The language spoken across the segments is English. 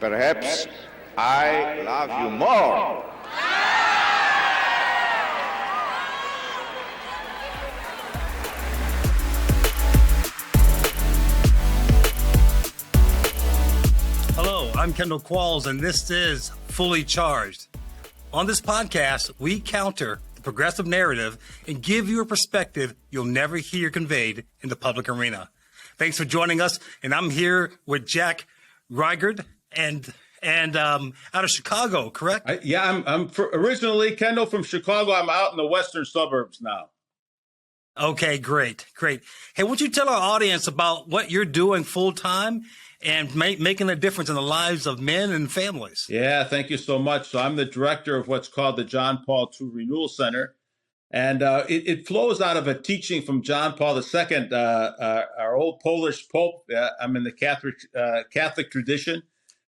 Perhaps I love you more. Hello, I'm Kendall Qualls, and this is Fully Charged. On this podcast, we counter the progressive narrative and give you a perspective you'll never hear conveyed in the public arena. Thanks for joining us, and I'm here with Jack Rigert and out of Chicago, correct? I'm originally Kendall from Chicago. I'm out in the western suburbs now. Okay, great. Hey, why don't you tell our audience about what you're doing full time and making a difference in the lives of men and families? Yeah, thank you so much. So I'm the director of what's called the John Paul II Renewal Center. And it flows out of a teaching from John Paul II, our old Polish Pope. I'm in the Catholic tradition.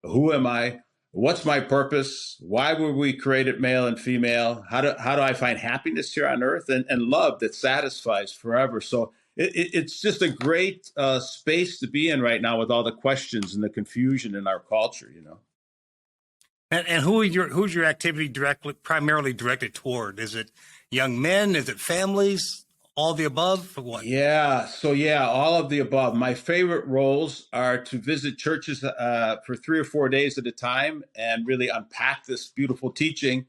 Who am I? What's my purpose? Why were we created male and female? How do I find happiness here on earth and love that satisfies forever? So it's just a great space to be in right now with all the questions and the confusion in our culture, you know. And who's your activity primarily directed toward? Is it young men? Is it families? All the above? Or what? Yeah. So all of the above. My favorite roles are to visit churches for 3 or 4 days at a time and really unpack this beautiful teaching.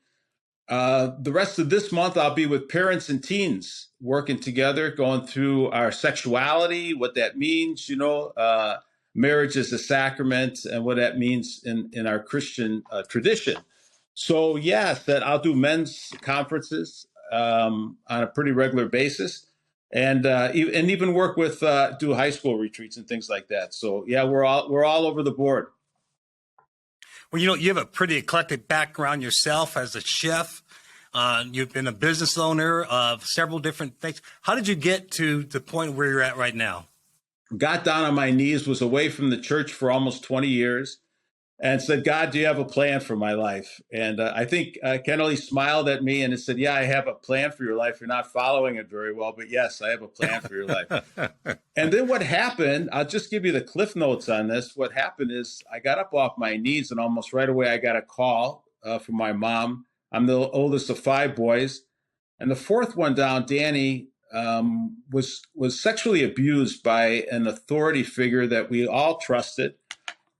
The rest of this month, I'll be with parents and teens working together, going through our sexuality, what that means, marriage as a sacrament, and what that means in our Christian tradition. So yes, that I'll do men's conferences on a pretty regular basis, and even work with do high school retreats and things like that. So yeah, we're all over the board. Well, you have a pretty eclectic background yourself as a chef. You've been a business owner of several different things. How did you get to the point where you're at right now? Got down on my knees, was away from the church for almost 20 years, and said, God, do you have a plan for my life? And I think Kendall, he smiled at me and said, yeah, I have a plan for your life. You're not following it very well, but yes, I have a plan for your life. And then what happened, I'll just give you the cliff notes on this. What happened is I got up off my knees and almost right away I got a call from my mom. I'm the oldest of 5 boys. And the fourth one down, Danny, was sexually abused by an authority figure that we all trusted.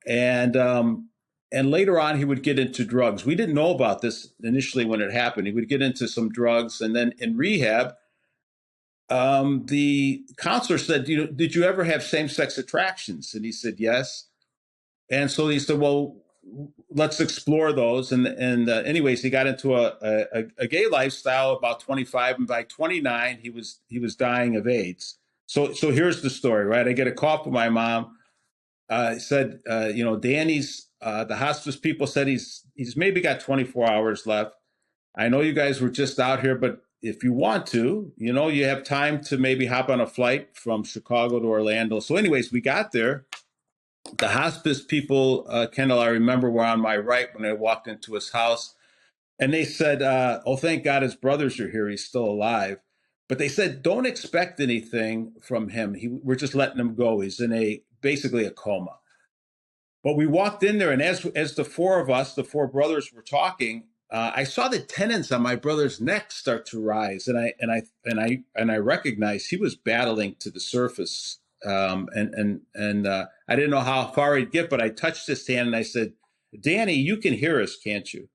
And later on, he would get into drugs. We didn't know about this initially when it happened. He would get into some drugs. And then in rehab, the counselor said, did you ever have same-sex attractions? And he said, yes. And so he said, well, let's explore those. And anyways, he got into a gay lifestyle about 25. And by 29, he was dying of AIDS. So here's the story, right? I get a call from my mom. Said, Danny's, the hospice people said he's maybe got 24 hours left. I know you guys were just out here, but if you want to, you have time to maybe hop on a flight from Chicago to Orlando. So anyways, we got there. The hospice people, Kendall, I remember, were on my right when I walked into his house. And they said, oh, thank God his brothers are here. He's still alive. But they said, don't expect anything from him. We're just letting him go. He's in basically a coma. But we walked in there, and as the 4 of us, the 4 brothers, were talking, I saw the tendons on my brother's neck start to rise, and I recognized he was battling to the surface. And I didn't know how far he'd get, but I touched his hand and I said, Danny, you can hear us, can't you?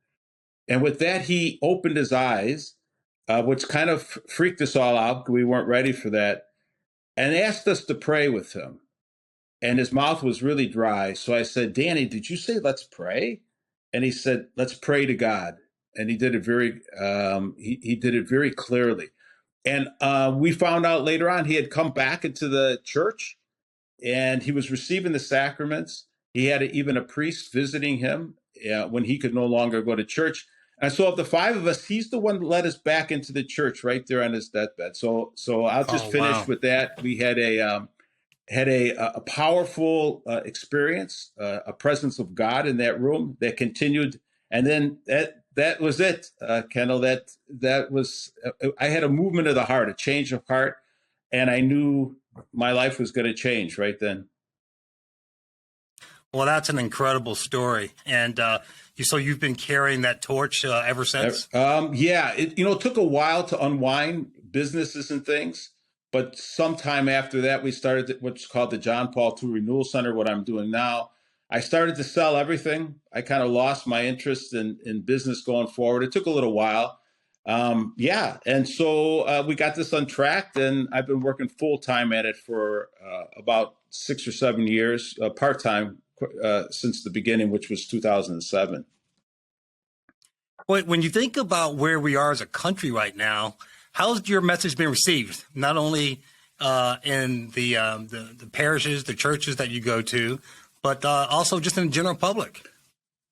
And with that, he opened his eyes, which kind of freaked us all out. We weren't ready for that, and asked us to pray with him. And his mouth was really dry. So I said, Danny, did you say let's pray? And he said, let's pray to God. And he did it he did it very clearly. And we found out later on he had come back into the church and he was receiving the sacraments. He had even a priest visiting him. when he could no longer go to church. And so of the five of us, he's the one that led us back into the church right there on his deathbed. So I'll just Oh, finish wow. with that. We had a powerful experience, a presence of God in that room that continued, and then that was it, Kendall. That was I had a movement of the heart, a change of heart, and I knew my life was going to change right then. Well, that's an incredible story. And so you've been carrying that torch ever since? Yeah, it took a while to unwind businesses and things, but sometime after that, we started what's called the John Paul II Renewal Center, what I'm doing now. I started to sell everything. I kind of lost my interest in business going forward. It took a little while. Yeah, and so we got this untracked, and I've been working full time at it for about 6 or 7 years, part time since the beginning, which was 2007. When you think about where we are as a country right now, how's your message been received? Not only in the parishes, the churches that you go to, but also just in the general public.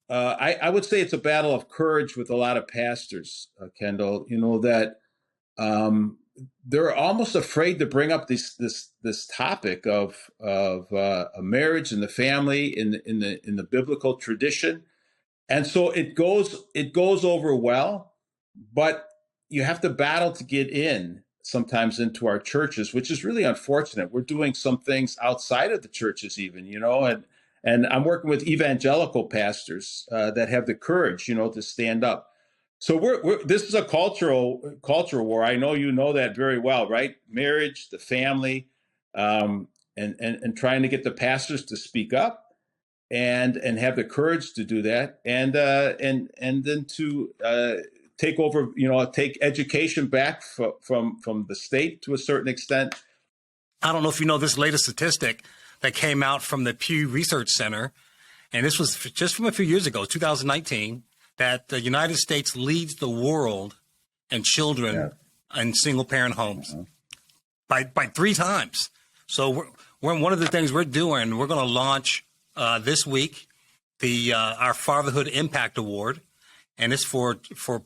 I would say it's a battle of courage with a lot of pastors, Kendall. That they're almost afraid to bring up this topic of a marriage and the family in the biblical tradition, and so it goes over well, but you have to battle to get in sometimes into our churches, which is really unfortunate. We're doing some things outside of the churches, even, and I'm working with evangelical pastors that have the courage, to stand up. So this is a cultural war. I know you know that very well, right? Marriage, the family, and trying to get the pastors to speak up and have the courage to do that, and then to take over, take education back from the state to a certain extent. I don't know if you know this latest statistic that came out from the Pew Research Center, and this was just from a few years ago, 2019, that the United States leads the world in children in single-parent homes by 3 times. So we're one of the things we're doing. We're going to launch this week our Fatherhood Impact Award, and it's for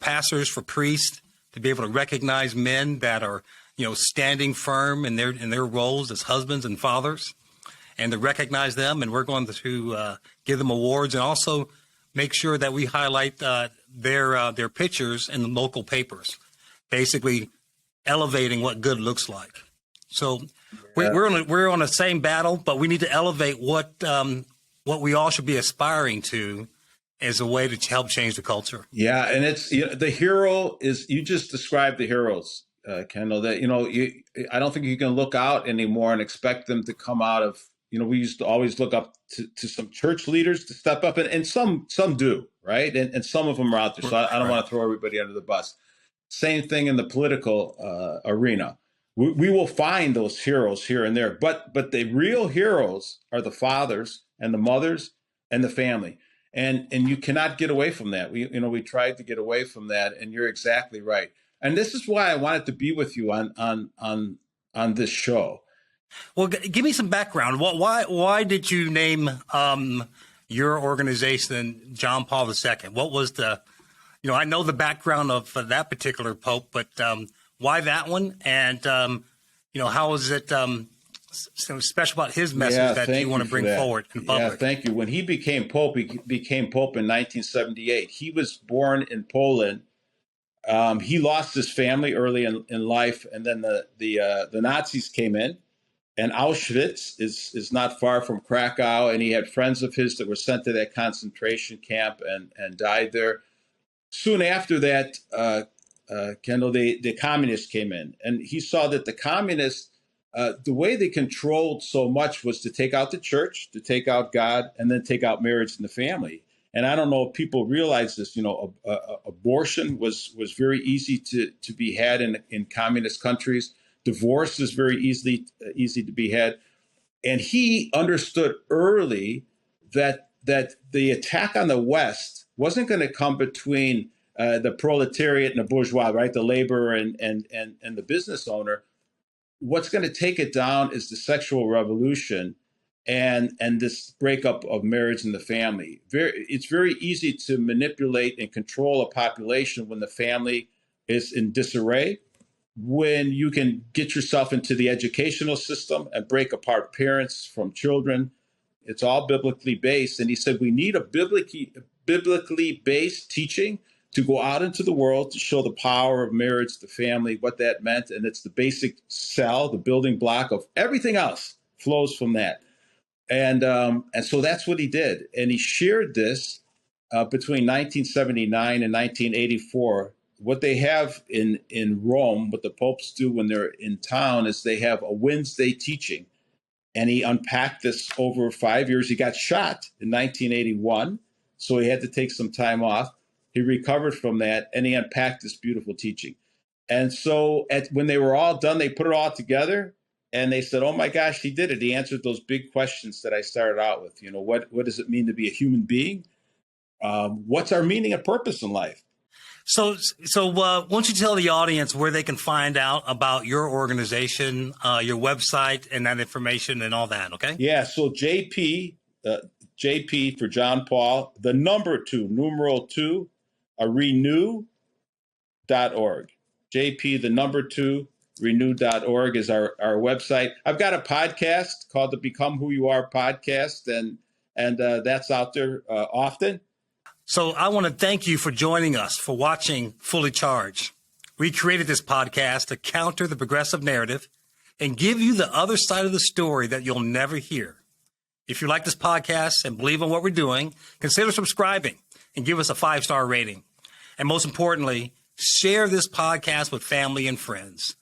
pastors, for priests to be able to recognize men that are standing firm in their roles as husbands and fathers, and to recognize them. And we're going to give them awards, and also make sure that we highlight their pictures in the local papers, basically elevating what good looks like. So we're on the same battle, but we need to elevate what we all should be aspiring to as a way to help change the culture. Yeah, and it's the hero is, you just described the heroes, Kendall. That I don't think you can look out anymore and expect them to come out of. We used to always look up to some church leaders to step up, and some do, right? And some of them are out there. So I don't want to throw everybody under the bus. Same thing in the political arena. We will find those heroes here and there, but the real heroes are the fathers and the mothers and the family, and you cannot get away from that. We tried to get away from that, and you're exactly right. And this is why I wanted to be with you on this show. Well, give me some background. Why did you name your organization John Paul II? What was I know the background of that particular pope, but why that one? And how is it so special about his message that you want to bring forward in public? Yeah, thank you. When he became pope, in 1978. He was born in Poland. He lost his family early in life, and then the Nazis came in. And Auschwitz is not far from Krakow, and he had friends of his that were sent to that concentration camp and died there. Soon after that, Kendall, the communists came in, and he saw that the communists, the way they controlled so much was to take out the church, to take out God, and then take out marriage and the family. And I don't know if people realize this. Abortion was very easy to be had in communist countries. Divorce is very easy to be had. And he understood early that the attack on the West wasn't going to come between the proletariat and the bourgeois, right? The laborer and the business owner. What's going to take it down is the sexual revolution. and this breakup of marriage and the family. It's very easy to manipulate and control a population when the family is in disarray, when you can get yourself into the educational system and break apart parents from children. It's all biblically based. And he said we need a biblically based teaching to go out into the world to show the power of marriage, the family, what that meant. And it's the basic cell, the building block of everything else flows from that. And so that's what he did. And he shared this between 1979 and 1984. What they have in Rome, what the popes do when they're in town, is they have a Wednesday teaching. And he unpacked this over 5 years. He got shot in 1981, so he had to take some time off. He recovered from that, and he unpacked this beautiful teaching. And so when they were all done, they put it all together, and they said, oh my gosh, he did it. He answered those big questions that I started out with. What does it mean to be a human being? What's our meaning and purpose in life? So why don't you tell the audience where they can find out about your organization, your website, and that information and all that, okay? Yeah, so JP for John Paul, the number 2, numeral 2, renew.org. JP, the number 2, renew.org is our website. I've got a podcast called the Become Who You Are podcast, and that's out there often. So I want to thank you for joining us, for watching Fully Charged. We created this podcast to counter the progressive narrative and give you the other side of the story that you'll never hear. If you like this podcast and believe in what we're doing, consider subscribing and give us a 5-star rating. And most importantly, share this podcast with family and friends.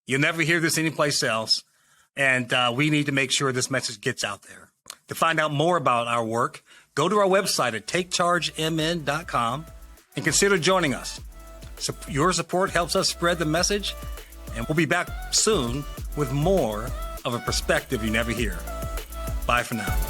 You'll never hear this anyplace else, and we need to make sure this message gets out there. To find out more about our work, go to our website at takechargemn.com and consider joining us. So your support helps us spread the message, and we'll be back soon with more of a perspective you never hear. Bye for now.